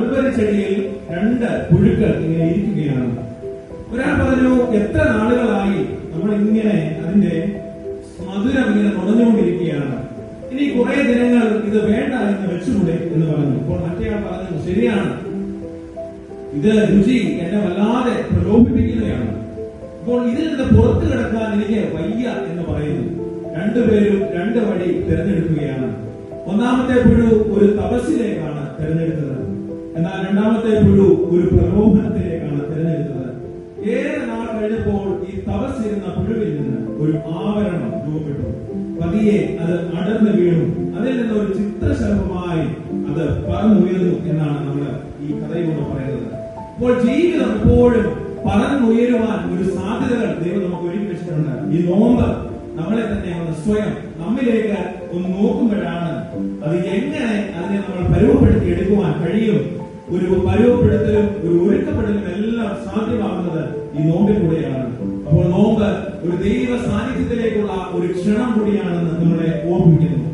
Mulberry ചെടിയിൽ 2 പുഴുക്കൾ ഇങ്ങനെ ഇരിക്കുകയാണ്. ഒരാൾ പറഞ്ഞു, എത്ര നാളുകളായി നമ്മൾ ഇങ്ങനെ അതിന്റെ മധുരം ഇങ്ങനെ നുണഞ്ഞുകൊണ്ടിരിക്കുകയാണ്, ഇനി കുറെ ദിനങ്ങൾ ഇത് വേണ്ട എന്ന് വെച്ചുകൂടെ എന്ന് പറഞ്ഞു. അപ്പോൾ മറ്റേയാൾ പറഞ്ഞു, ശരിയാണ്, ഇത് രുചി എന്നെ വല്ലാതെ പ്രലോഭിപ്പിക്കുകയാണ്. അപ്പോൾ ഇതിൽ നിന്ന് പുറത്തു കിടക്കാൻ എനിക്ക് വയ്യ എന്ന് പറയുന്നു. രണ്ടുപേരും 2 വഴി തിരഞ്ഞെടുക്കുകയാണ്. ഒന്നാമത്തെ പുഴു ഒരു തപസ്സിലേക്കാണ് തിരഞ്ഞെടുത്തത്. എന്നാൽ രണ്ടാമത്തെ പുഴു ഒരു പ്രലോഭനത്തിലേക്കാണ് തിരഞ്ഞെടുത്തത്. ഏറെ നാൾ കഴിഞ്ഞപ്പോൾ ഈ തപസ്സിരുന്ന പുഴുവിൽ നിന്ന് ഒരു ആവരണം രൂപപ്പെട്ടു. പതിയെ അത് അടർന്നു വീണു. അതിൽ നിന്ന് ഒരു ചിത്രശലഭമായി അത് പറന്നുയർന്നു എന്നാണ് നമ്മൾ ഈ കഥയിലൂടെ പറയുന്നത്. അപ്പോൾ ജീവിതം എപ്പോഴും പറന്നുയരുവാൻ ഒരു സാധ്യതകൾ ദൈവം നമുക്ക് ഒരുക്കി വെച്ചിട്ടുണ്ട്. ഈ നോമ്പ് നമ്മളെ തന്നെ ഒന്ന് സ്വയം നമ്മിലേക്ക് ഒന്ന് നോക്കുമ്പോഴാണ് അത് എങ്ങനെ അതിനെ നമ്മൾ പരുവപ്പെടുത്തി എടുക്കുവാൻ കഴിയും. ഒരു പരുവപ്പെടുത്തലും ഒരു ഒരുക്കപ്പെടലും എല്ലാം സാധ്യമാകുന്നത് ഈ നോമ്പിലൂടെയാണ്. അപ്പോൾ നോമ്പ് ഒരു ദൈവ സാന്നിധ്യത്തിലേക്കുള്ള ഒരു ക്ഷണം കൂടിയാണെന്ന് നമ്മളെ ഓർമ്മിപ്പിക്കുന്നു.